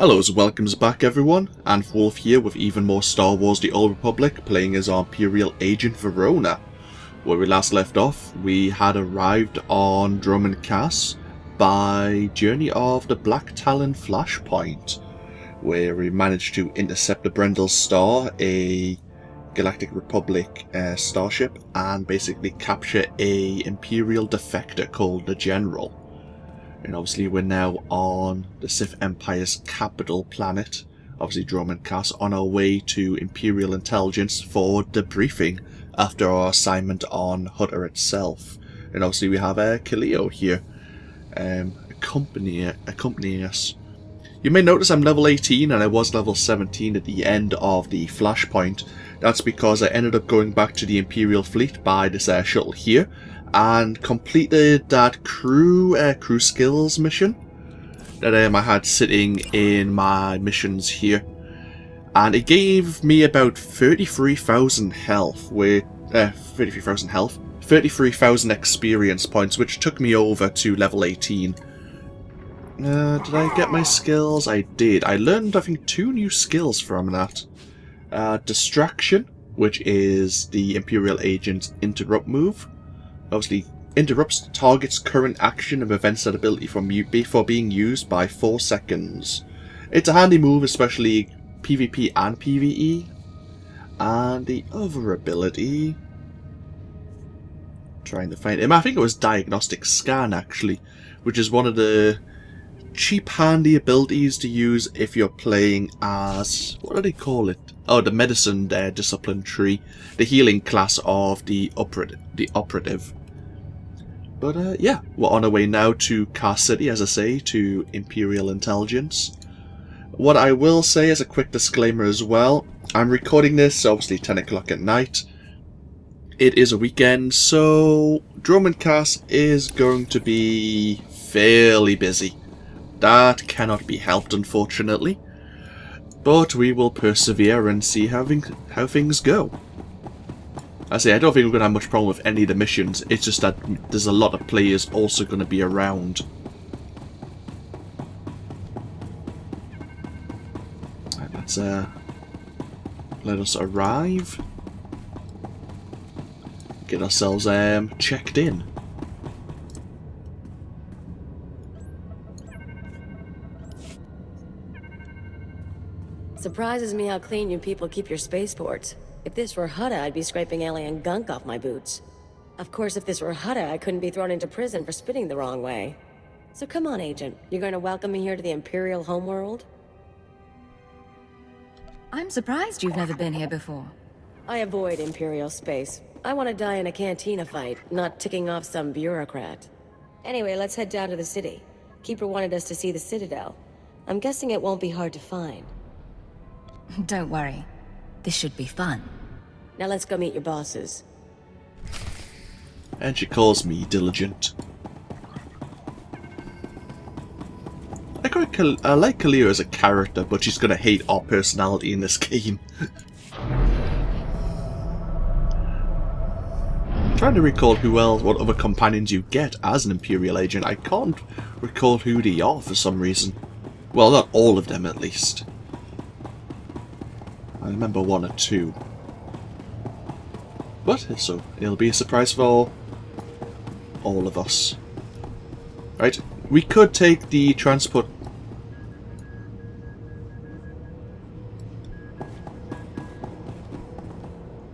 Hello and welcomes back everyone, AnthWolf here with even more Star Wars The Old Republic, playing as our Imperial agent Verona. Where we last left off, we had arrived on Dromund Kaas by journey of the Black Talon Flashpoint, where we managed to intercept the Brendel Star, a Galactic Republic starship, and basically capture a Imperial defector called the General. And obviously we're now on the Sith Empire's capital planet, obviously Dromund Kaas, on our way to Imperial intelligence for debriefing after our assignment on Hutta itself. And obviously we have Kaleo here accompanying us. You may notice I'm level 18 and I was level 17 at the end of the Flashpoint. That's because I ended up going back to the Imperial fleet by this shuttle here and completed that crew skills mission that I had sitting in my missions here, and it gave me about 33,000 health with 33,000 experience points, which took me over to level 18. Did I get my skills? I did. I learned, I think, 2 new skills from that. Distraction, which is the Imperial agent's interrupt move. Obviously, interrupts the target's current action and prevents that ability from before being used by 4 seconds. It's a handy move, especially PvP and PvE. And the other ability... trying to find him. I think it was Diagnostic Scan, actually, which is one of the cheap, handy abilities to use if you're playing as... what do they call it? Oh, the Medicine Discipline tree. The healing class of the operative. But yeah, we're on our way now to Kaas City, as I say, to Imperial intelligence. What I will say as a quick disclaimer as well, I'm recording this obviously 10 o'clock at night. It is a weekend, so Dromund Kaas is going to be fairly busy. That cannot be helped, unfortunately. But we will persevere and see how things go. I say, I don't think we're going to have much problem with any of the missions. It's just that there's a lot of players also going to be around. Right, let's let us arrive. Get ourselves checked in. Surprises me how clean you people keep your spaceports. If this were Hutta, I'd be scraping alien gunk off my boots. Of course, if this were Hutta, I couldn't be thrown into prison for spitting the wrong way. So come on, Agent. You're going to welcome me here to the Imperial homeworld? I'm surprised you've never been here before. I avoid Imperial space. I want to die in a cantina fight, not ticking off some bureaucrat. Anyway, let's head down to the city. Keeper wanted us to see the Citadel. I'm guessing it won't be hard to find. Don't worry. This should be fun. Now let's go meet your bosses. And she calls me diligent. I like Kaleo as a character, but she's gonna hate our personality in this game. I'm trying to recall what other companions you get as an Imperial agent. I can't recall who they are for some reason. Well, not all of them, at least. I remember 1 or 2. But, so, it'll be a surprise for all of us. Right, we could take the transport...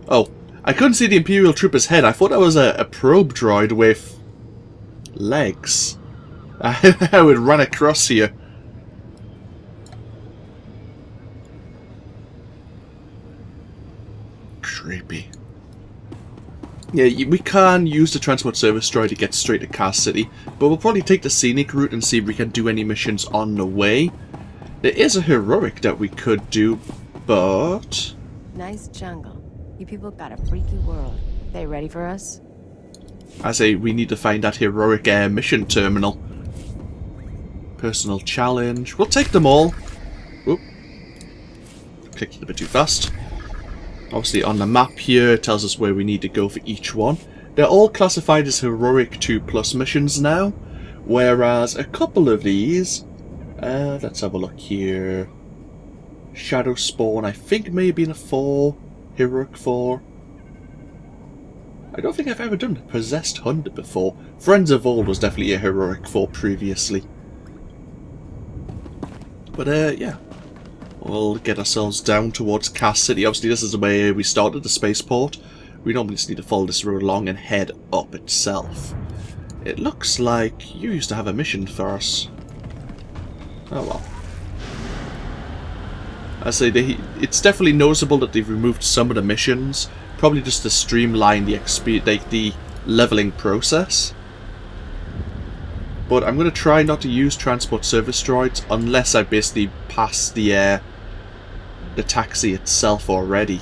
Oh, I couldn't see the Imperial trooper's head. I thought that was a probe droid with legs. I would run across here. Creepy. Yeah, we can use the transport service droid to get straight to Kaas City, but we'll probably take the scenic route and see if we can do any missions on the way. There is a heroic that we could do, but... Nice jungle. You people got a freaky world. They ready for us? I say we need to find that heroic mission terminal. Personal challenge. We'll take them all. Whoop. Clicked it a bit too fast. Obviously on the map here it tells us where we need to go for each one. They're all classified as heroic 2+ missions now, whereas a couple of these Let's have a look here. Shadow Spawn, I think maybe in a 4. Heroic 4. I don't think I've ever done Possessed Hunter before. Friends of Old was definitely a Heroic 4 previously. But yeah. We'll get ourselves down towards Kaas City. Obviously this is the way we started, the spaceport. We normally just need to follow this road along and head up itself. It looks like you used to have a mission for us. Oh well. I say it's definitely noticeable that they've removed some of the missions, probably just to streamline the leveling process. But I'm going to try not to use transport service droids unless I basically pass the taxi itself already.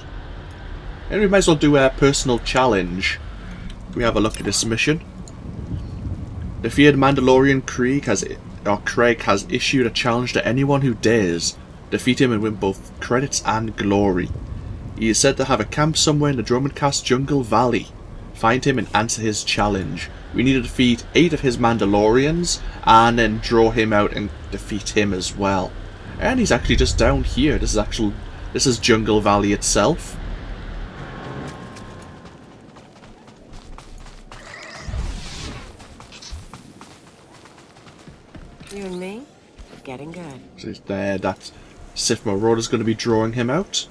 And we might as well do a personal challenge. We have a look at this mission. The feared Mandalorian Craig has issued a challenge to anyone who dares defeat him and win both credits and glory. He is said to have a camp somewhere in the Dromund Jungle Valley. Find him and answer his challenge. We need to defeat 8 of his Mandalorians and then draw him out and defeat him as well. And he's actually just down here. This is Jungle Valley itself. You and me? Getting good. So there, that Sith Marauder's going to be drawing him out.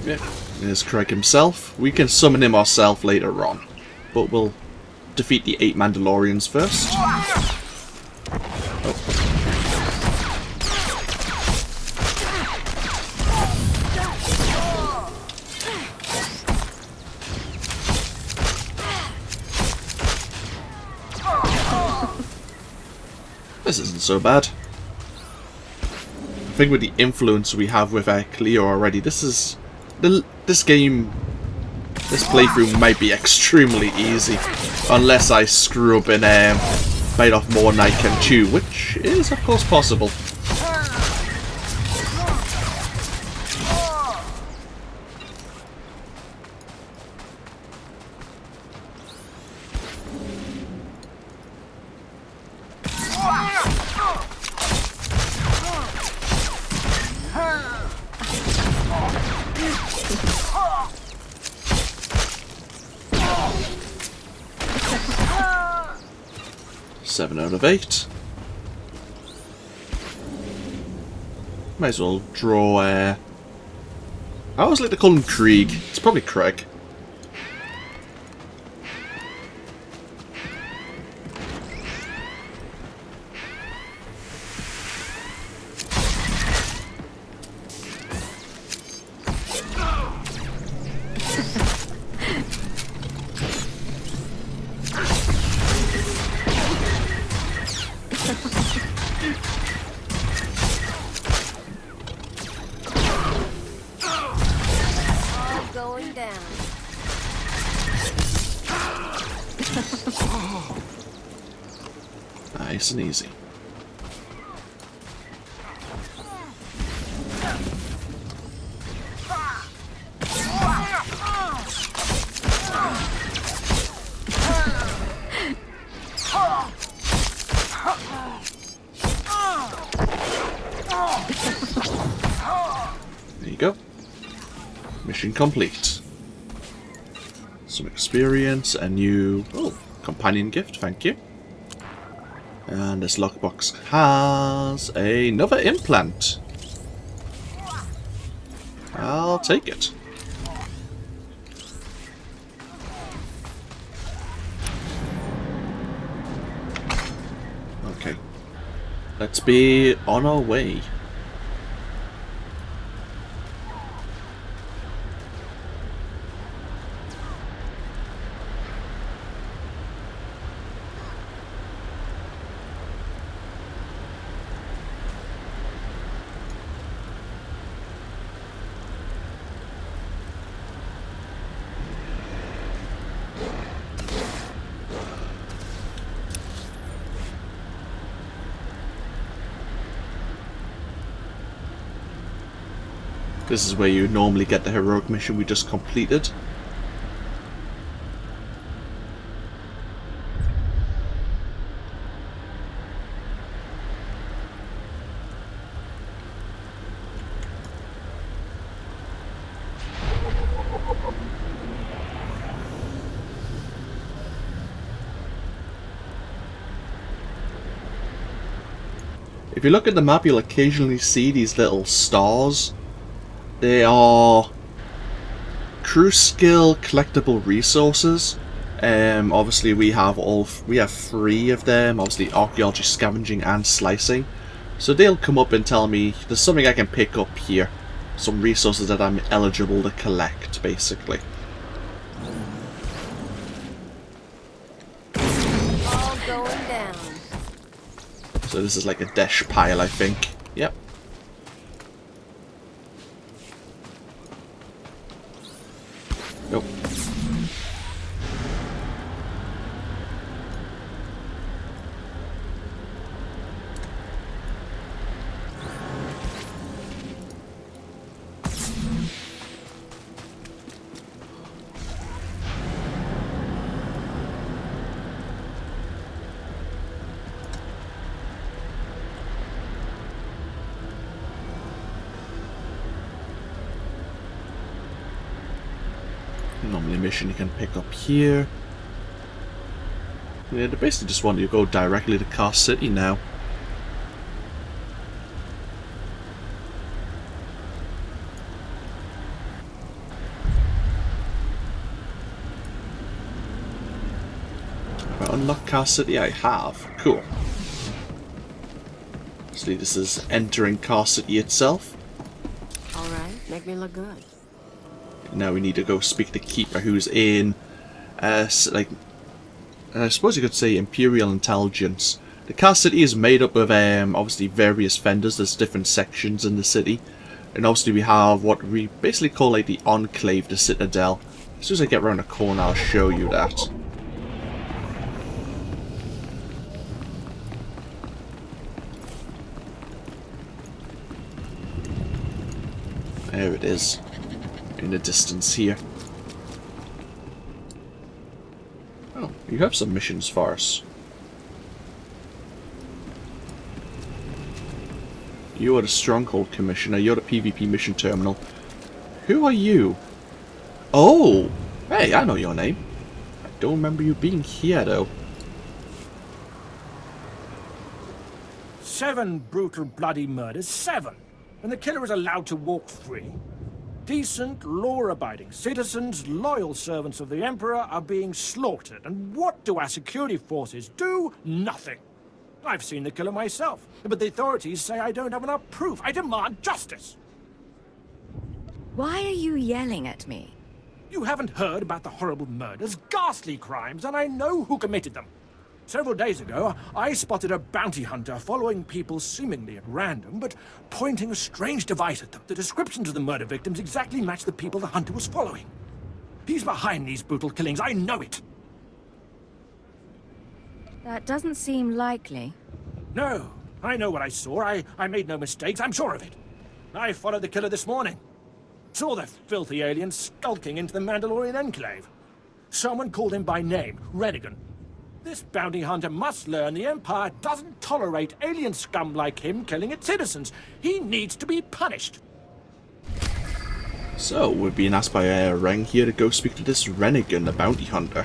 Yeah, there's Craig himself. We can summon him ourselves later on, but we'll defeat the 8 Mandalorians first. This isn't so bad. I think with the influence we have with Cleo already, this playthrough might be extremely easy, unless I screw up and bite off more than I can chew, which is of course possible. Seven out of 8. Might as well draw I always like to call him Krieg. It's probably Craig. Going down. Nice and easy. There you go. Mission complete. Some experience, a new companion gift, thank you. And this lockbox has another implant. I'll take it. Okay. Let's be on our way. This is where you normally get the heroic mission we just completed. If you look at the map, you'll occasionally see these little stars. They are crew skill collectible resources. Obviously we have 3 of them. Obviously archaeology, scavenging, and slicing. So they'll come up and tell me there's something I can pick up here. Some resources that I'm eligible to collect, basically. All going down. So this is like a dash pile, I think. Yep. Nope. Normally mission you can pick up here. Yeah, they basically just want you to go directly to Kaas City now. Have I unlocked Kaas City? I have. Cool. So this is entering Kaas City itself. Alright, make me look good. Now we need to go speak to Keeper, who's in, I suppose you could say Imperial intelligence. The Kaas City is made up of, obviously various vendors. There's different sections in the city. And obviously we have what we basically call like the Enclave, the Citadel. As soon as I get around the corner, I'll show you that. There it is. In the distance here. Oh, you have some missions for us. You are the Stronghold Commissioner. You're the PvP mission terminal. Who are you? Oh! Hey, I know your name. I don't remember you being here, though. 7 brutal, bloody murders. 7! And the killer is allowed to walk free. Decent, law-abiding citizens, loyal servants of the Emperor, are being slaughtered. And what do our security forces do? Nothing. I've seen the killer myself, but the authorities say I don't have enough proof. I demand justice. Why are you yelling at me? You haven't heard about the horrible murders, ghastly crimes, and I know who committed them. Several days ago, I spotted a bounty hunter following people seemingly at random, but pointing a strange device at them. The descriptions of the murder victims exactly match the people the hunter was following. He's behind these brutal killings, I know it. That doesn't seem likely. No, I know what I saw. I made no mistakes, I'm sure of it. I followed the killer this morning. Saw the filthy alien skulking into the Mandalorian Enclave. Someone called him by name, Renegan. This bounty hunter must learn the Empire doesn't tolerate alien scum like him killing its citizens. He needs to be punished. So, we're being asked by Reng here to go speak to this Renegan, the bounty hunter.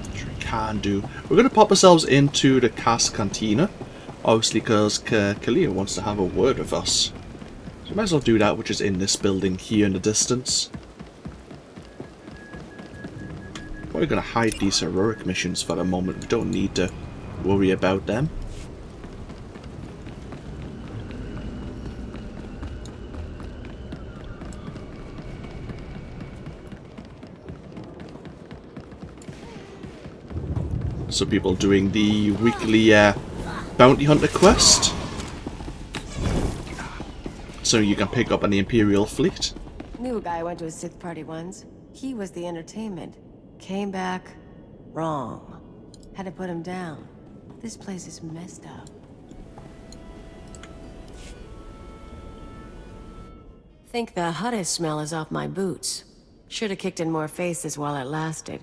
Which we can do. We're going to pop ourselves into the Kaas Cantina. Obviously, because Kalia wants to have a word with us. So, we might as well do that, which is in this building here in the distance. We're going to hide these heroic missions for the moment. We don't need to worry about them. So people doing the weekly bounty hunter quest. So you can pick up on the Imperial fleet. Knew a guy I went to a Sith party once. He was the entertainment. Came back wrong. Had to put him down. This place is messed up. Think the Hutta smell is off my boots. Should have kicked in more faces while it lasted.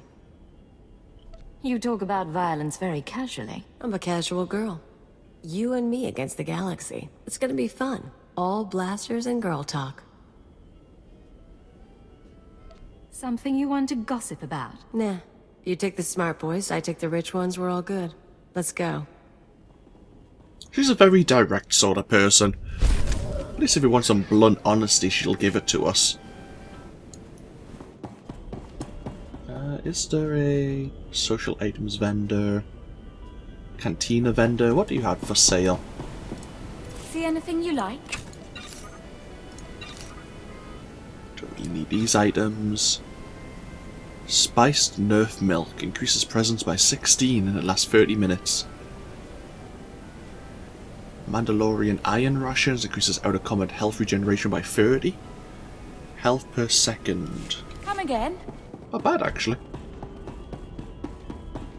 You talk about violence very casually. I'm a casual girl. You and me against the galaxy. It's gonna be fun. All blasters and girl talk. Something you want to gossip about? Nah. You take the smart boys, I take the rich ones, we're all good. Let's go. She's a very direct sort of person. At least if we want some blunt honesty, she'll give it to us. Is there a social items vendor? Cantina vendor? What do you have for sale? See anything you like? Don't really need these items. Spiced Nerf milk increases presence by 16 and it lasts 30 minutes. Mandalorian iron rations increases outer combat health regeneration by 30. Health per second. Come again? Not bad actually.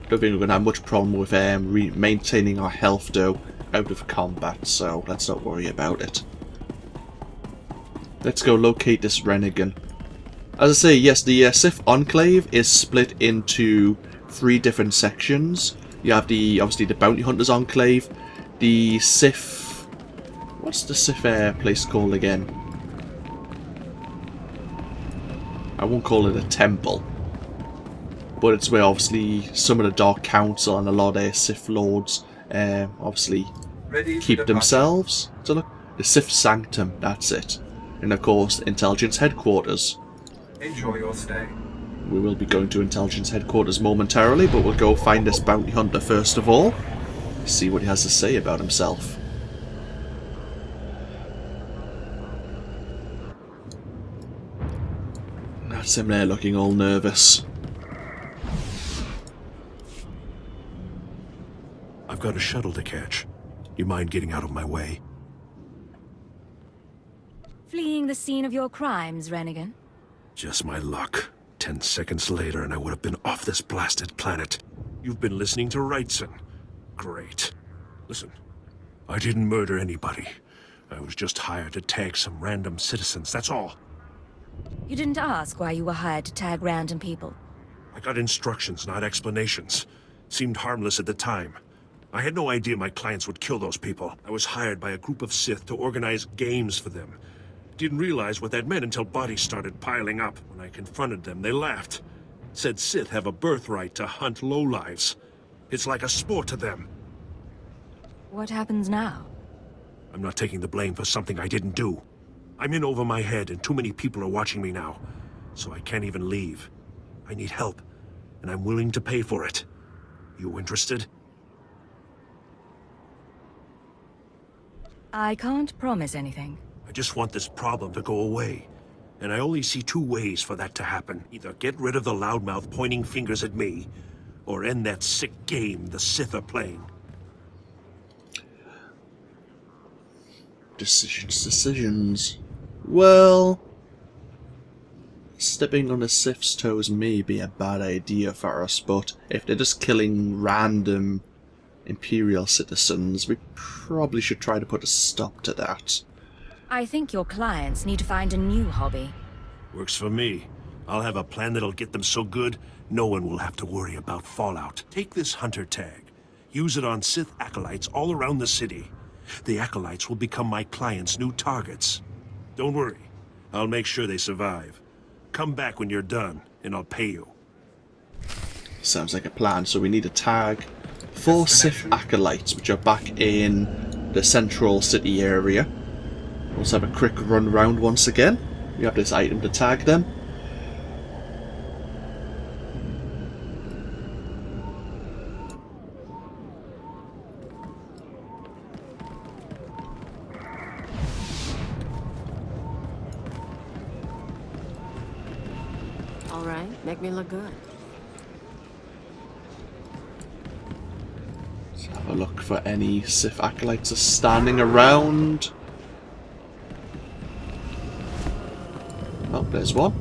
Don't think we're going to have much problem with maintaining our health though out of combat, so let's not worry about it. Let's go locate this Renegade. As I say, yes, the Sith Enclave is split into 3 different sections. You have obviously the Bounty Hunters Enclave, the Sith... What's the Sith place called again? I won't call it a temple. But it's where obviously some of the Dark Council and a lot of Sith Lords obviously keep themselves. So look, the Sith Sanctum, that's it. And of course, Intelligence Headquarters. Enjoy your stay. We will be going to Intelligence Headquarters momentarily, but we'll go find this Bounty Hunter first of all. See what he has to say about himself. That's him there looking all nervous. I've got a shuttle to catch. You mind getting out of my way? Fleeing the scene of your crimes, Renegade? Just my luck. 10 seconds later and I would have been off this blasted planet. You've been listening to Wrightson. Great. Listen, I didn't murder anybody. I was just hired to tag some random citizens, that's all. You didn't ask why you were hired to tag random people. I got instructions, not explanations. Seemed harmless at the time. I had no idea my clients would kill those people. I was hired by a group of Sith to organize games for them. Didn't realize what that meant until bodies started piling up. When I confronted them, they laughed. Said Sith have a birthright to hunt lowlives. It's like a sport to them. What happens now? I'm not taking the blame for something I didn't do. I'm in over my head and too many people are watching me now. So I can't even leave. I need help, and I'm willing to pay for it. You interested? I can't promise anything. I just want this problem to go away. And I only see 2 ways for that to happen. Either get rid of the loudmouth pointing fingers at me, or end that sick game the Sith are playing. Decisions. Well... Stepping on the Sith's toes may be a bad idea for us, but if they're just killing random Imperial citizens, we probably should try to put a stop to that. I think your clients need to find a new hobby. Works for me. I'll have a plan that'll get them so good, no one will have to worry about fallout. Take this hunter tag. Use it on Sith acolytes all around the city. The acolytes will become my clients' new targets. Don't worry. I'll make sure they survive. Come back when you're done, and I'll pay you. Sounds like a plan. So we need a tag 4 Sith acolytes, which are back in the central city area. Let's have a quick run round once again. We have this item to tag them. Alright, make me look good. Let's have a look for any Sith acolytes standing around. Oh, there's one.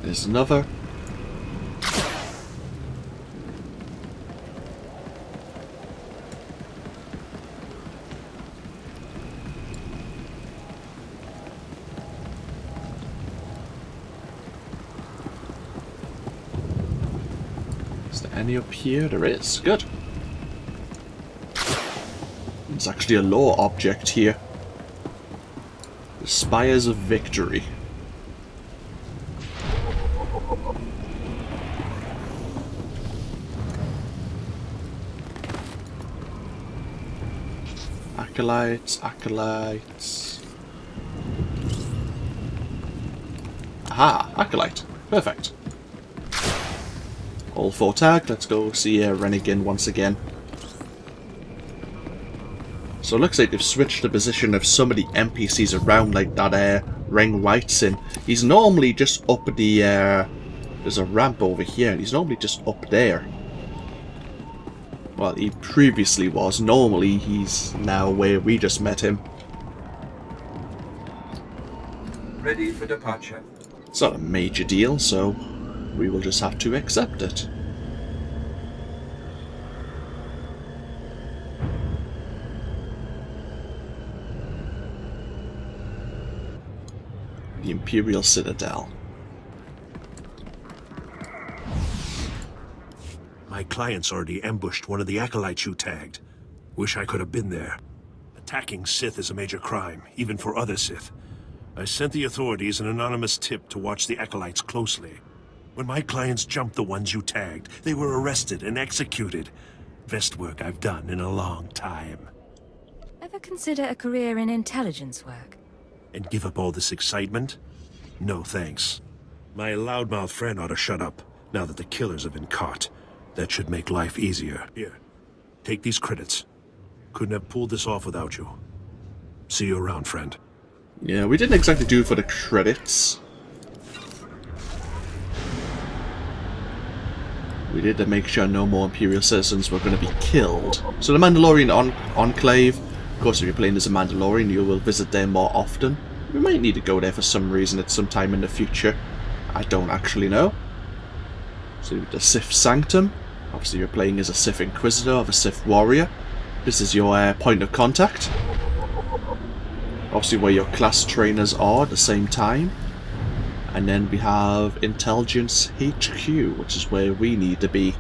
There's another. Is there any up here? There is. Good. There's actually a lore object here. The Spires of Victory. Acolytes. Aha, Acolyte. Perfect. All 4 tagged. Let's go see Rennigan once again. So it looks like they've switched the position of some of the NPCs around, like that Ring White's in. He's normally just up the... there's a ramp over here, and he's normally just up there. Well, he previously was. Normally, he's now where we just met him. Ready for departure. It's not a major deal, so we will just have to accept it. The Imperial Citadel. My clients already ambushed one of the acolytes you tagged. Wish I could have been there. Attacking Sith is a major crime, even for other Sith. I sent the authorities an anonymous tip to watch the acolytes closely. When my clients jumped the ones you tagged, they were arrested and executed. Best work I've done in a long time. Ever consider a career in intelligence work? And give up all this excitement? No thanks. My loudmouth friend ought to shut up, now that the killers have been caught. That should make life easier. Here, take these credits. Couldn't have pulled this off without you. See you around, friend. Yeah, we didn't exactly do it for the credits. We did to make sure no more Imperial citizens were going to be killed. So the Mandalorian Enclave, of course if you're playing as a Mandalorian you will visit there more often. We might need to go there for some reason at some time in the future. I don't actually know. So the Sith Sanctum. Obviously you're playing as a Sith Inquisitor or a Sith Warrior. This is your point of contact. Obviously where your class trainers are at the same time. And then we have Intelligence HQ, which is where we need to be.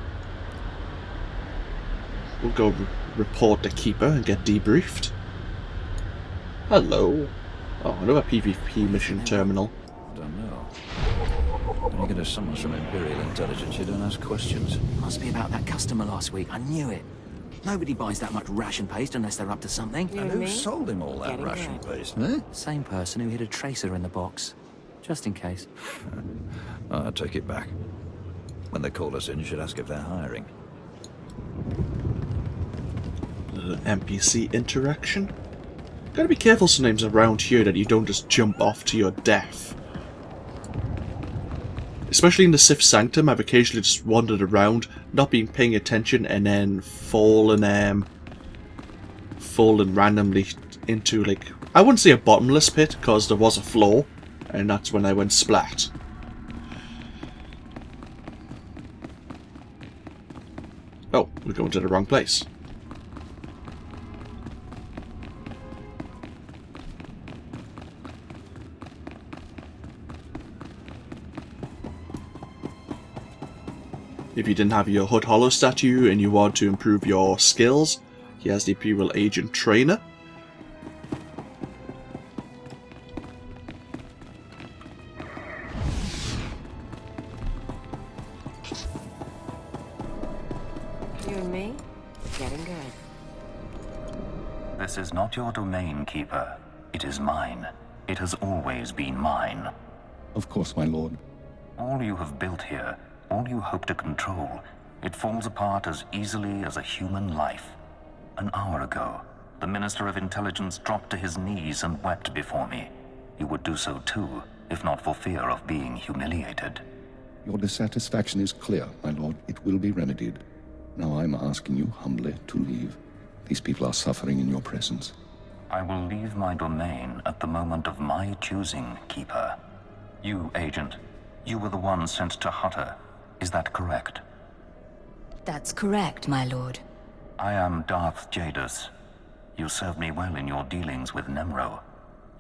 We'll go report the Keeper and get debriefed. Hello. Oh, another PvP mission terminal. Don't know. When you get a summons from Imperial intelligence, you don't ask questions. Must be about that customer last week. I knew it. Nobody buys that much ration paste unless they're up to something. And who sold him all that Getting ration good. paste, eh? Same person who hid a tracer in the box. Just in case. I take it back. When they call us in, you should ask if they're hiring. NPC interaction. Gotta be careful sometimes around here that you don't just jump off to your death. Especially in the Sith Sanctum, I've occasionally just wandered around, not been paying attention, and then fallen randomly into, like, I wouldn't say a bottomless pit, because there was a floor, and that's when I went splat. Oh, we're going to the wrong place. If you didn't have your Hood Hollow statue and you want to improve your skills, he has the Imperial Agent Trainer. You and me? Getting good. This is not your domain, Keeper. It is mine. It has always been mine. Of course, my lord. All you have built here, all you hope to control, it falls apart as easily as a human life. An hour ago, the Minister of Intelligence dropped to his knees and wept before me. You would do so too, if not for fear of being humiliated. Your dissatisfaction is clear, my lord. It will be remedied. Now I'm asking you humbly to leave. These people are suffering in your presence. I will leave my domain at the moment of my choosing, Keeper. You, Agent, You were the one sent to Hutta. Is that correct? That's correct, my lord. I am Darth Jadus. You served me well in your dealings with Nemro.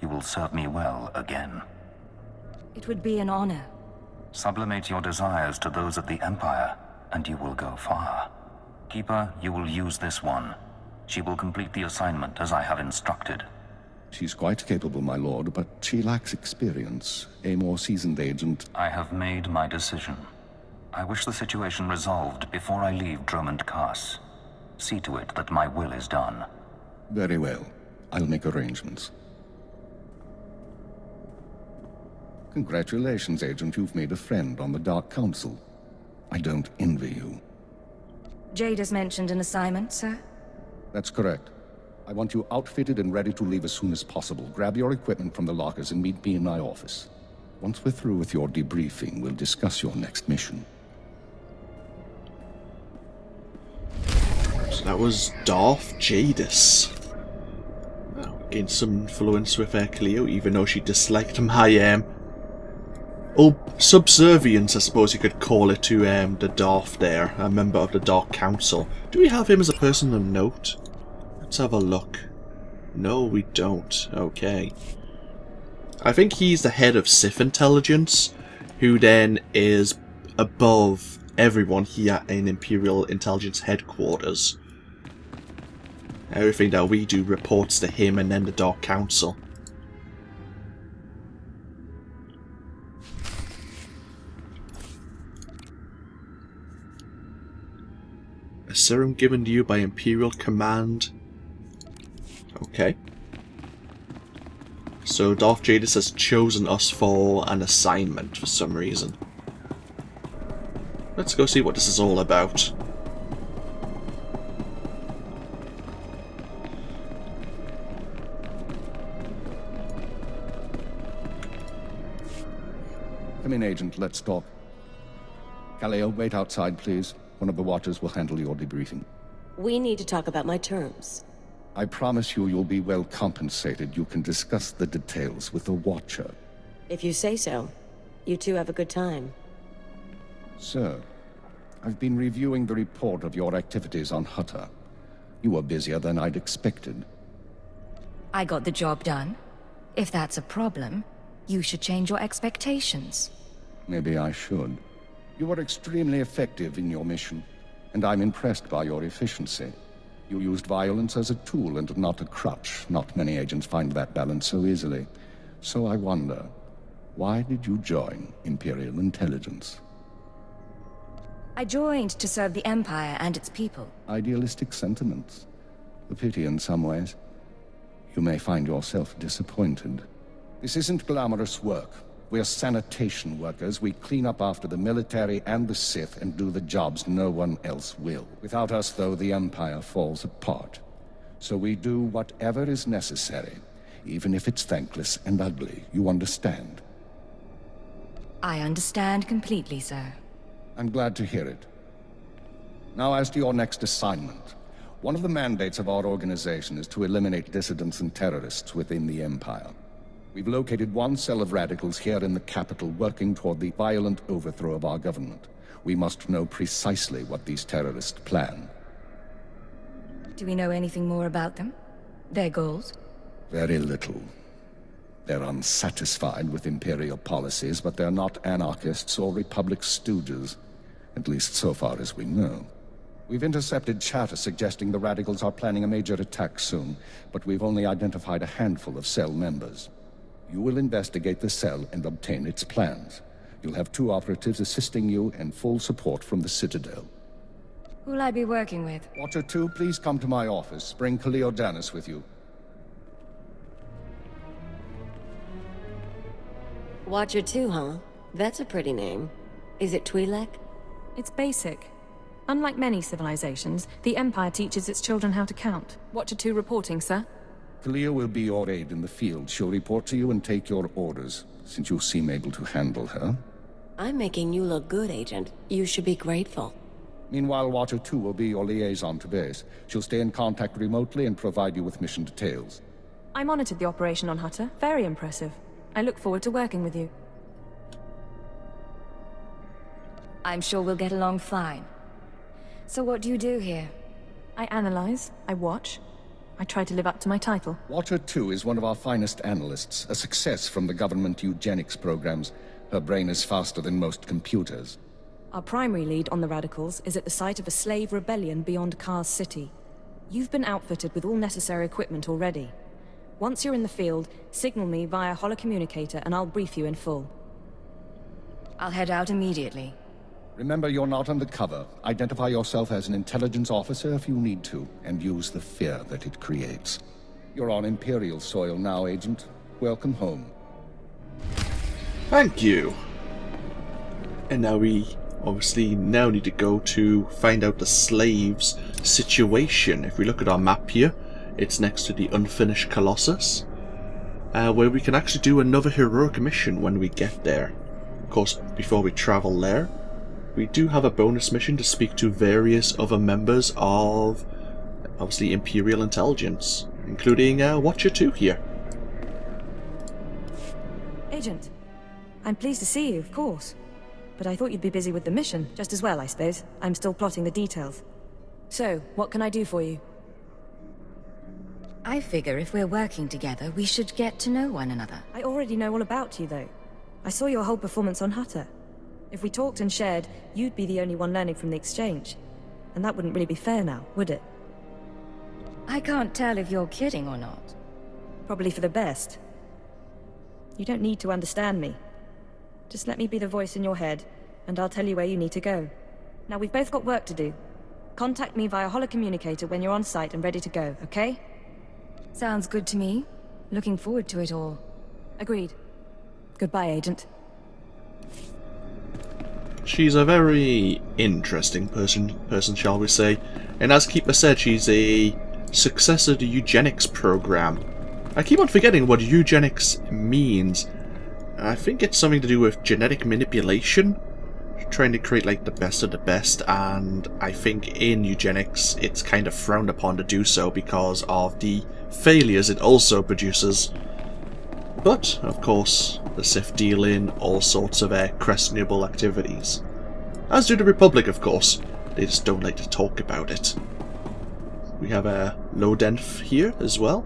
You will serve me well again. It would be an honor. Sublimate your desires to those of the Empire, and you will go far. Keeper, you will use this one. She will complete the assignment as I have instructed. She's quite capable, my lord, but she lacks experience. A more seasoned agent... I have made my decision. I wish the situation resolved before I leave Dromund Kaas. See to it that my will is done. Very well. I'll make arrangements. Congratulations, Agent. You've made a friend on the Dark Council. I don't envy you. Jade has mentioned an assignment, sir? That's correct. I want you outfitted and ready to leave as soon as possible. Grab your equipment from the lockers and meet me in my office. Once we're through with your debriefing, we'll discuss your next mission. So that was Darth Jadus. Oh, gained some influence with Cleo, even though she disliked my subservience, I suppose you could call it, to the Darth there, a member of the Dark Council. Do we have him as a person of note? Let's have a look. No, we don't. Okay. I think he's the head of Sith intelligence, who then is above everyone here in Imperial intelligence headquarters. Everything that we do reports to him and then the Dark Council. A serum given to you by Imperial Command. Okay. So Darth Jadus has chosen us for an assignment for some reason. Let's go see what this is all about. Come in, Agent. Let's talk. Kaleo, wait outside, please. One of the Watchers will handle your debriefing. We need to talk about my terms. I promise you you'll be well compensated. You can discuss the details with the Watcher. If you say so. You two have a good time. Sir, I've been reviewing the report of your activities on Hutta. You were busier than I'd expected. I got the job done. If that's a problem, you should change your expectations. Maybe I should. You were extremely effective in your mission, and I'm impressed by your efficiency. You used violence as a tool and not a crutch. Not many agents find that balance so easily. So I wonder, why did you join Imperial Intelligence? I joined to serve the Empire and its people. Idealistic sentiments. A pity in some ways. You may find yourself disappointed. This isn't glamorous work. We're sanitation workers. We clean up after the military and the Sith and do the jobs no one else will. Without us, though, the Empire falls apart. So we do whatever is necessary, even if it's thankless and ugly. You understand? I understand completely, sir. I'm glad to hear it. Now as to your next assignment. One of the mandates of our organization is to eliminate dissidents and terrorists within the Empire. We've located one cell of radicals here in the capital working toward the violent overthrow of our government. We must know precisely what these terrorists plan. Do we know anything more about them? Their goals? Very little. They're unsatisfied with Imperial policies, but they're not anarchists or Republic stooges. At least so far as we know. We've intercepted chatter suggesting the radicals are planning a major attack soon, but we've only identified a handful of cell members. You will investigate the cell and obtain its plans. You'll have 2 operatives assisting you and full support from the Citadel. Who'll I be working with? Watcher 2, please come to my office. Bring Kaleo Danis with you. Watcher 2, huh? That's a pretty name. Is it Twi'lek? It's basic. Unlike many civilizations, the Empire teaches its children how to count. Watcher 2 reporting, sir. Kaleo will be your aide in the field. She'll report to you and take your orders, since you seem able to handle her. I'm making you look good, Agent. You should be grateful. Meanwhile, Watcher 2 will be your liaison to base. She'll stay in contact remotely and provide you with mission details. I monitored the operation on Hutta. Very impressive. I look forward to working with you. I'm sure we'll get along fine. So what do you do here? I analyze, I watch, I try to live up to my title. Water 2 is one of our finest analysts, a success from the government eugenics programs. Her brain is faster than most computers. Our primary lead on the radicals is at the site of a slave rebellion beyond Kaas City. You've been outfitted with all necessary equipment already. Once you're in the field, signal me via holocommunicator and I'll brief you in full. I'll head out immediately. Remember, you're not undercover. Identify yourself as an intelligence officer if you need to, and use the fear that it creates. You're on Imperial soil now, Agent. Welcome home. Thank you. And now we obviously now need to go to find out the slaves' situation. If we look at our map here, it's next to the unfinished Colossus, where we can actually do another heroic mission when we get there. Of course, before we travel there, we do have a bonus mission to speak to various other members of, obviously, Imperial intelligence, including Watcher 2 here. Agent, I'm pleased to see you, of course. But I thought you'd be busy with the mission, just as well, I suppose. I'm still plotting the details. So, what can I do for you? I figure if we're working together, we should get to know one another. I already know all about you, though. I saw your whole performance on Hutta. If we talked and shared, you'd be the only one learning from the exchange. And that wouldn't really be fair now, would it? I can't tell if you're kidding or not. Probably for the best. You don't need to understand me. Just let me be the voice in your head, and I'll tell you where you need to go. Now, we've both got work to do. Contact me via holocommunicator when you're on site and ready to go, okay? Sounds good to me. Looking forward to it all. Agreed. Goodbye, Agent. She's a very interesting person, shall we say. And as Keeper said, she's a successor to the eugenics program. I keep on forgetting what eugenics means. I think it's something to do with genetic manipulation. Trying to create like the best of the best, and I think in eugenics it's kind of frowned upon to do so because of the failures it also produces. But, of course, the Sith deal in all sorts of questionable activities. As do the Republic, of course. They just don't like to talk about it. We have a Lodenf here as well.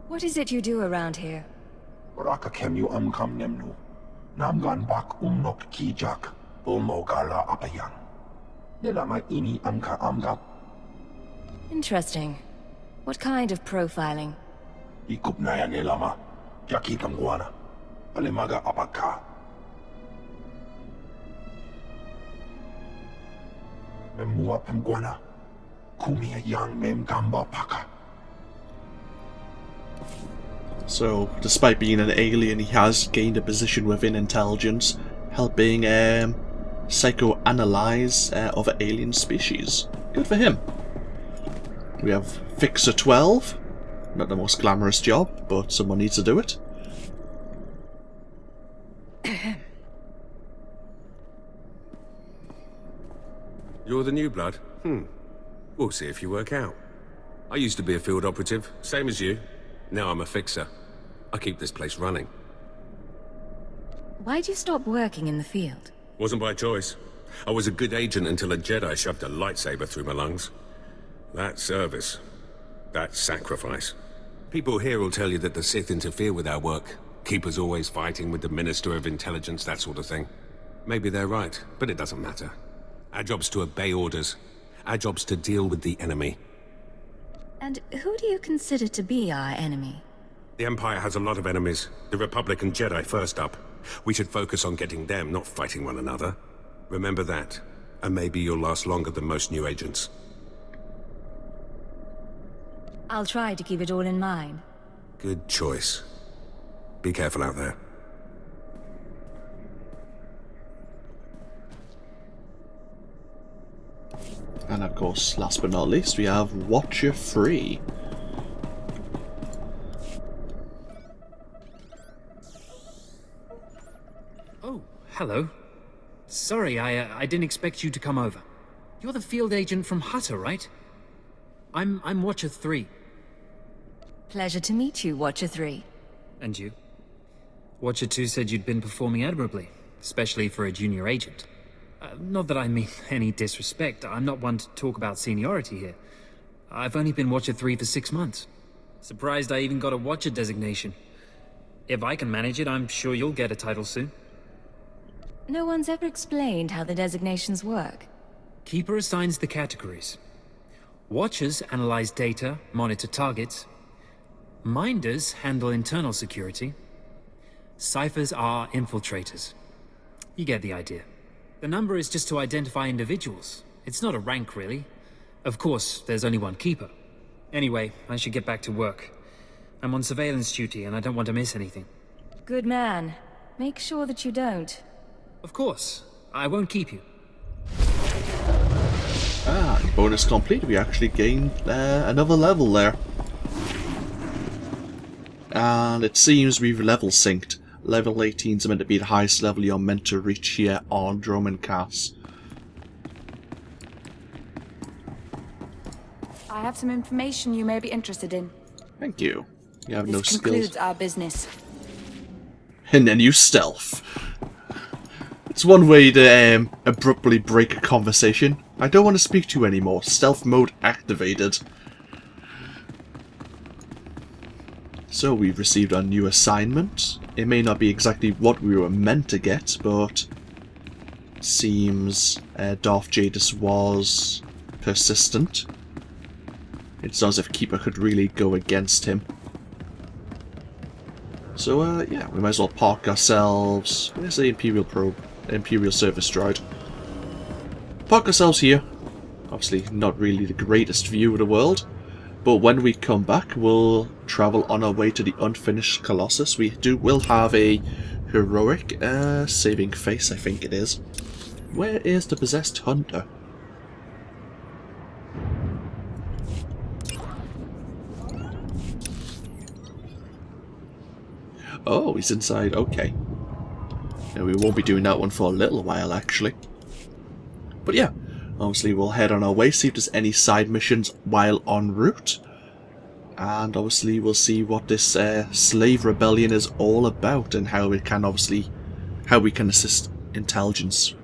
What is it you do around here? Interesting. What kind of profiling? So, despite being an alien, he has gained a position within intelligence, helping psychoanalyze other alien species. Good for him. We have Fixer 12. Not the most glamorous job, but someone needs to do it. You're the new blood? We'll see if you work out. I used to be a field operative, same as you. Now I'm a fixer. I keep this place running. Why'd you stop working in the field? Wasn't by choice. I was a good agent until a Jedi shoved a lightsaber through my lungs. That's service. That's sacrifice. People here will tell you that the Sith interfere with our work. Keep us always fighting with the Minister of Intelligence, that sort of thing. Maybe they're right, but it doesn't matter. Our job's to obey orders. Our job's to deal with the enemy. And who do you consider to be our enemy? The Empire has a lot of enemies. The Republic and Jedi first up. We should focus on getting them, not fighting one another. Remember that, and maybe you'll last longer than most new agents. I'll try to keep it all in mind. Good choice. Be careful out there. And of course, last but not least, we have Watcher 3. Oh, hello. Sorry, I didn't expect you to come over. You're the field agent from Hutta, right? I'm Watcher 3. Pleasure to meet you, Watcher 3. And you? Watcher 2 said you'd been performing admirably, especially for a junior agent. Not that I mean any disrespect. I'm not one to talk about seniority here. I've only been Watcher 3 for 6 months. Surprised I even got a Watcher designation. If I can manage it, I'm sure you'll get a title soon. No one's ever explained how the designations work. Keeper assigns the categories. Watchers analyze data, monitor targets. Minders handle internal security. Ciphers are infiltrators. You get the idea. The number is just to identify individuals. It's not a rank, really. Of course, there's only one keeper. Anyway, I should get back to work. I'm on surveillance duty and I don't want to miss anything. Good man. Make sure that you don't. Of course. I won't keep you. Ah, bonus complete. We actually gained another level there. And it seems we've level synced. Level 18 is meant to be the highest level you're meant to reach here on Dromund Kaas. I have some information you may be interested in. Thank you. You have no This skills. concludes our business. And then you stealth. It's one way to abruptly break a conversation. I don't want to speak to you anymore. Stealth mode activated. So we've received our new assignment. It may not be exactly what we were meant to get, but it seems Darth Jadis was persistent. It's not as if Keeper could really go against him. So yeah, we might as well park ourselves. Where's the Imperial probe? Imperial service droid. Park ourselves here. Obviously not really the greatest view of the world. But when we come back, we'll travel on our way to the unfinished Colossus. We will have a heroic saving face, I think it is. Where is the possessed hunter? Oh, he's inside. Okay. Now, we won't be doing that one for a little while, actually. But yeah, obviously we'll head on our way, see if there's any side missions while en route. And obviously we'll see what this slave rebellion is all about and how it can how we can assist intelligence.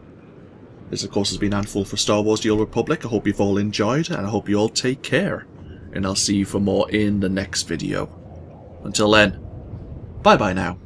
This of course has been AnthWolf for Star Wars The Old Republic. I hope you've all enjoyed and I hope you all take care. And I'll see you for more in the next video. Until then, bye bye now.